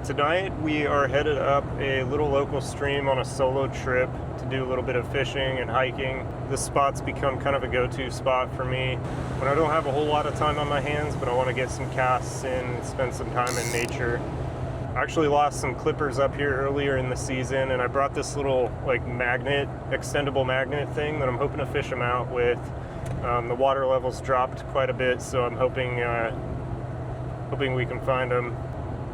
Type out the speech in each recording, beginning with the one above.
Tonight we are headed up a little local stream on a solo trip to do a little bit of fishing and hiking. This spot's become kind of a go-to spot for me when I don't have a whole lot of time on my hands, but I want to get some casts in and spend some time in nature. I actually lost some clippers up here earlier in the season, and I brought this little extendable magnet thing that I'm hoping to fish them out with. The water levels dropped quite a bit, so I'm hoping we can find them.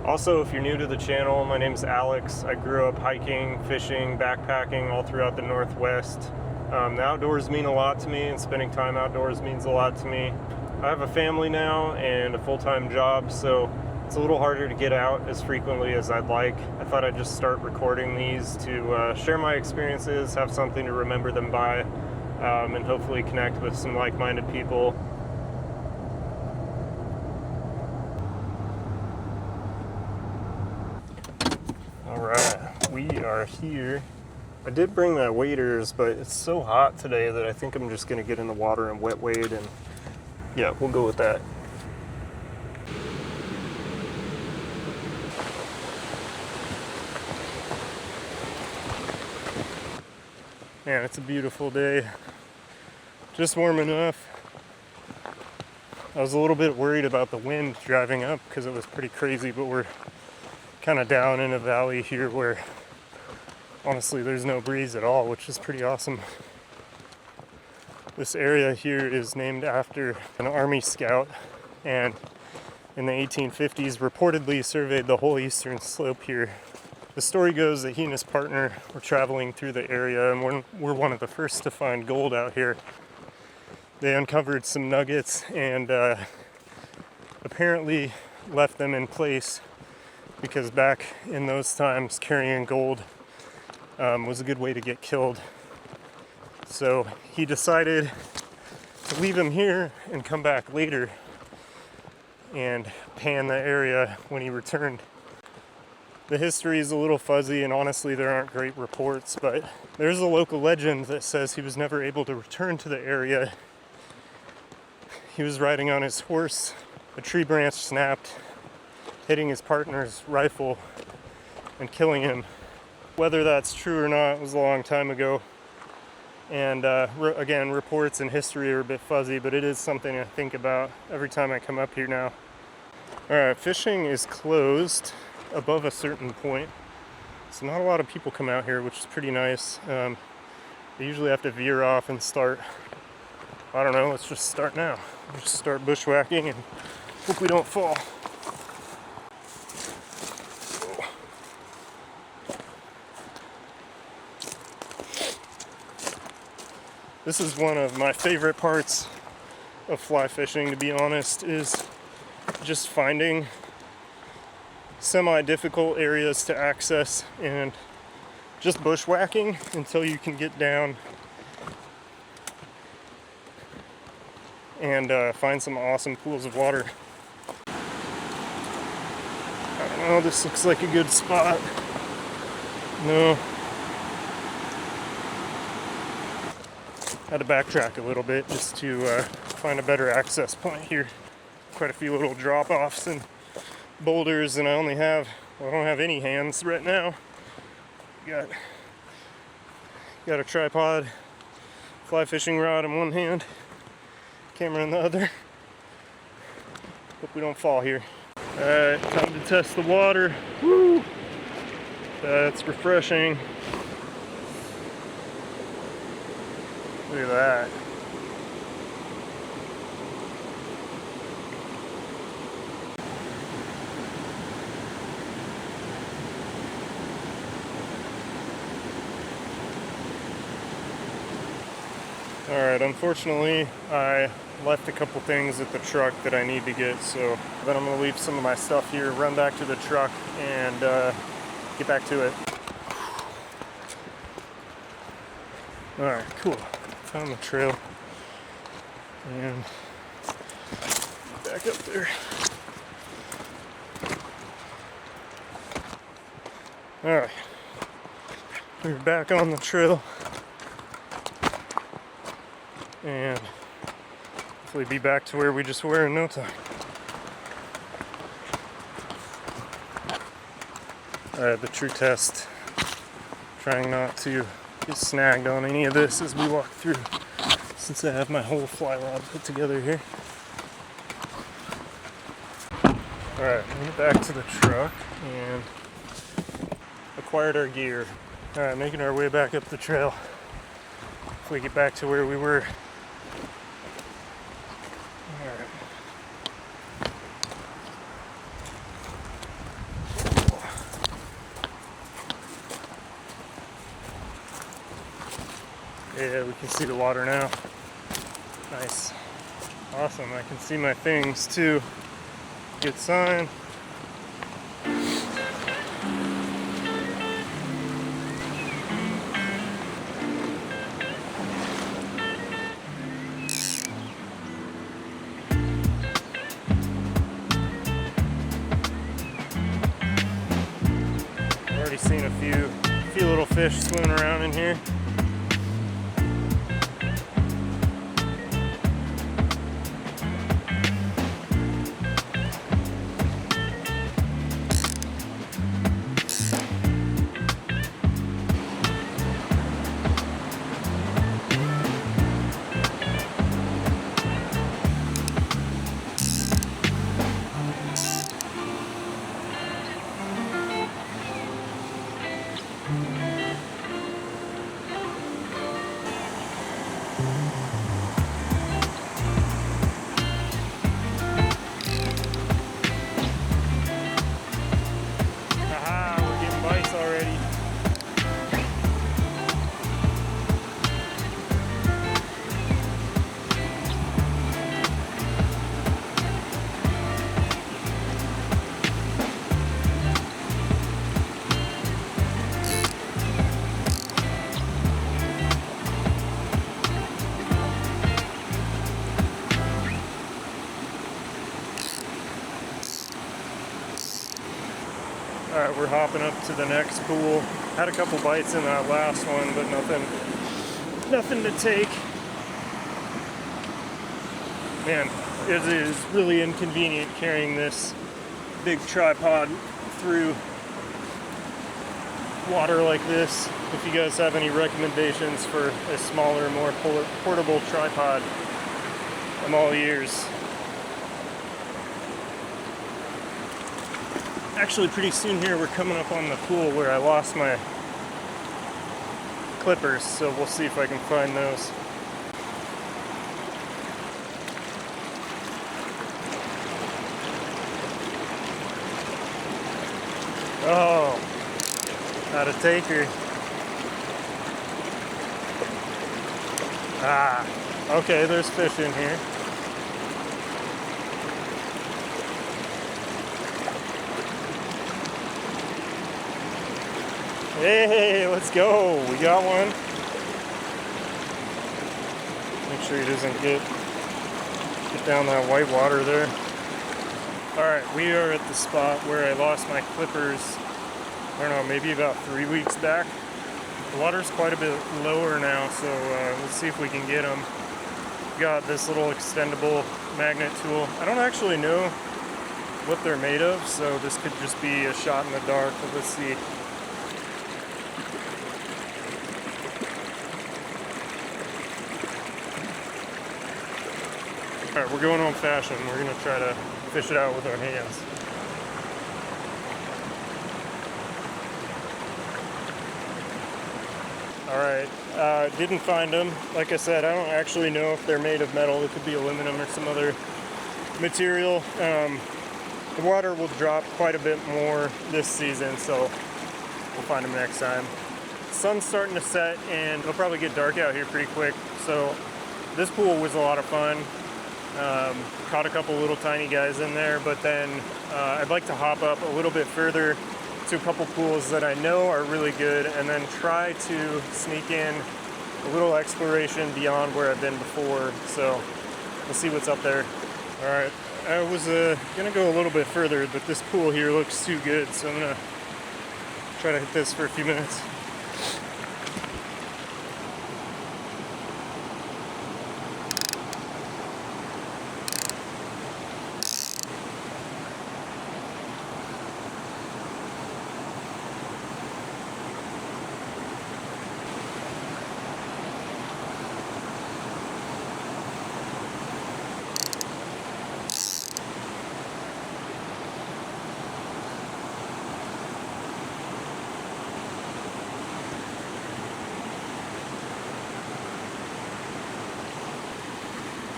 Also, if you're new to the channel, my name's Alex. I grew up hiking, fishing, backpacking all throughout the Northwest. The outdoors mean a lot to me, and spending time outdoors means a lot to me. I have a family now and a full-time job, so it's a little harder to get out as frequently as I'd like. I thought I'd just start recording these to share my experiences, have something to remember them by, and hopefully connect with some like-minded people. Alright, we are here. I did bring my waders, but it's so hot today that I think I'm just going to get in the water and wet wade, and yeah, we'll go with that. Man, it's a beautiful day. Just warm enough. I was a little bit worried about the wind driving up because it was pretty crazy, but we're kind of down in a valley here where honestly there's no breeze at all, which is pretty awesome. This area here is named after an army scout, and in the 1850s reportedly surveyed the whole eastern slope here. The story goes that he and his partner were traveling through the area and were one of the first to find gold out here. They uncovered some nuggets and apparently left them in place because back in those times carrying gold was a good way to get killed. So he decided to leave them here and come back later and pan the area when he returned. The history is a little fuzzy, and honestly there aren't great reports, but there's a local legend that says he was never able to return to the area. He was riding on his horse, a tree branch snapped, hitting his partner's rifle and killing him. Whether that's true or not was a long time ago, and again, reports and history are a bit fuzzy, but it is something I think about every time I come up here now. Alright, fishing is closed above a certain point, so not a lot of people come out here, which is pretty nice. They usually have to veer off and start, I don't know, let's just start now. Let's just start bushwhacking and hope we don't fall. This is one of my favorite parts of fly fishing, to be honest, is just finding semi-difficult areas to access and just bushwhacking until you can get down and find some awesome pools of water. I don't know, this looks like a good spot. No. Had to backtrack a little bit just to find a better access point here. Quite a few little drop-offs and boulders, and I don't have any hands right now. Got a tripod, fly fishing rod in one hand, camera in the other. Hope we don't fall here. Alright, time to test the water. Woo! That's refreshing. Look at that. Alright, unfortunately I left a couple things at the truck that I need to get, so then I'm going to leave some of my stuff here, run back to the truck, and get back to it. Alright, cool. Found the trail. And back up there. Alright. We're back on the trail. And hopefully be back to where we just were in no time. Alright, the true test. Trying not to get snagged on any of this as we walk through, since I have my whole fly rod put together here. Alright, we get back to the truck and acquired our gear. Alright, making our way back up the trail. If we get back to where we were. Alright. Yeah, we can see the water now. Nice. Awesome, I can see my things too. Good sign. Already seen a few little fish swimming around in here. Alright, we're hopping up to the next pool. Had a couple bites in that last one, but nothing to take. Man, it is really inconvenient carrying this big tripod through water like this. If you guys have any recommendations for a smaller, more portable tripod, I'm all ears. Actually, pretty soon here we're coming up on the pool where I lost my clippers, so we'll see if I can find those. Oh, not a taker. Ah, okay, there's fish in here. Hey, let's go. We got one. Make sure he doesn't get down that white water there. Alright, we are at the spot where I lost my clippers, I don't know, maybe about 3 weeks back. The water's quite a bit lower now, so we'll see if we can get them. Got this little extendable magnet tool. I don't actually know what they're made of, so this could just be a shot in the dark, but let's see. Alright, we're going old fashioned. We're going to try to fish it out with our hands. Alright, didn't find them. Like I said, I don't actually know if they're made of metal. It could be aluminum or some other material. The water will drop quite a bit more this season, so we'll find them next time. Sun's starting to set and it'll probably get dark out here pretty quick. So this pool was a lot of fun. Caught a couple little tiny guys in there, but then I'd like to hop up a little bit further to a couple pools that I know are really good, and then try to sneak in a little exploration beyond where I've been before. So we'll see what's up there. All right, I was gonna go a little bit further, but this pool here looks too good, so I'm gonna try to hit this for a few minutes.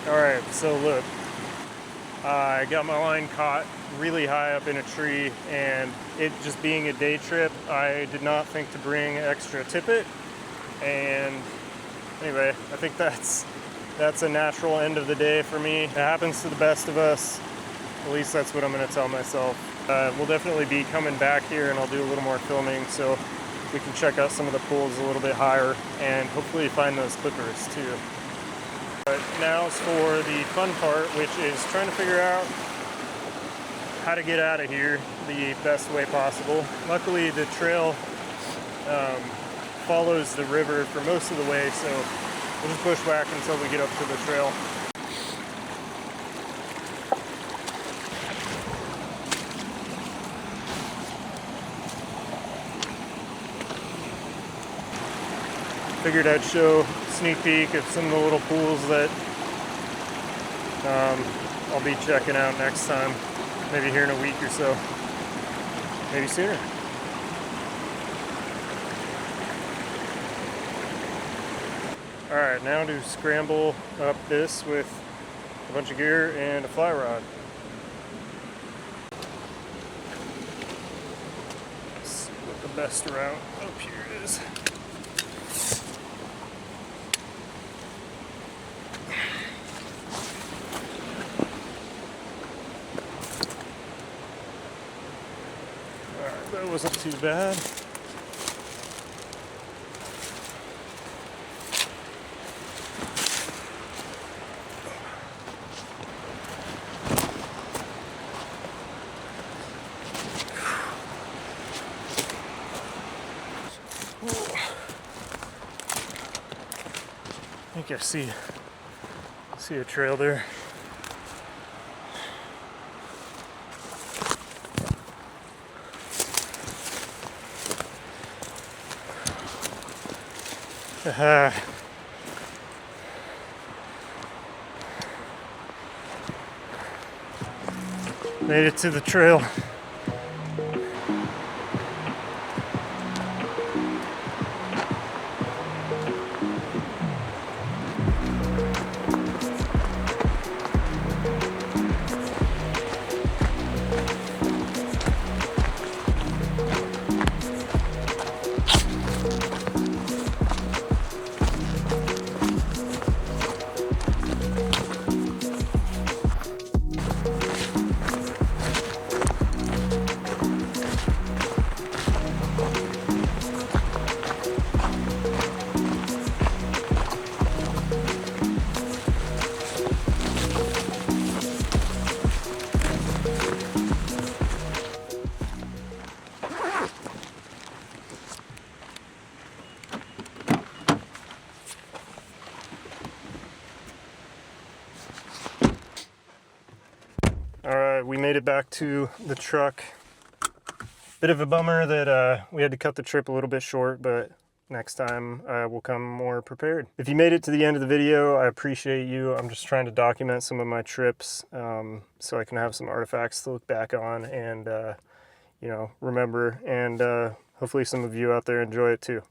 Alright, so look, I got my line caught really high up in a tree, and it just being a day trip, I did not think to bring extra tippet, and anyway, I think that's a natural end of the day for me. It happens to the best of us. At least that's what I'm going to tell myself. We'll definitely be coming back here, and I'll do a little more filming so we can check out some of the pools a little bit higher and hopefully find those clippers too. But now's for the fun part, which is trying to figure out how to get out of here the best way possible. Luckily, the trail follows the river for most of the way, so we'll just bushwhack until we get up to the trail. Figured I'd show a sneak peek of some of the little pools that I'll be checking out next time, maybe here in a week or so, maybe sooner. Alright, now to scramble up this with a bunch of gear and a fly rod. Let's see what the best route up here is. Alright, that wasn't too bad. I think I see a trail there. Made it to the trail. Alright, we made it back to the truck. Bit of a bummer that we had to cut the trip a little bit short, but next time we'll come more prepared. If you made it to the end of the video, I appreciate you. I'm just trying to document some of my trips so I can have some artifacts to look back on and you know, remember, and hopefully some of you out there enjoy it too.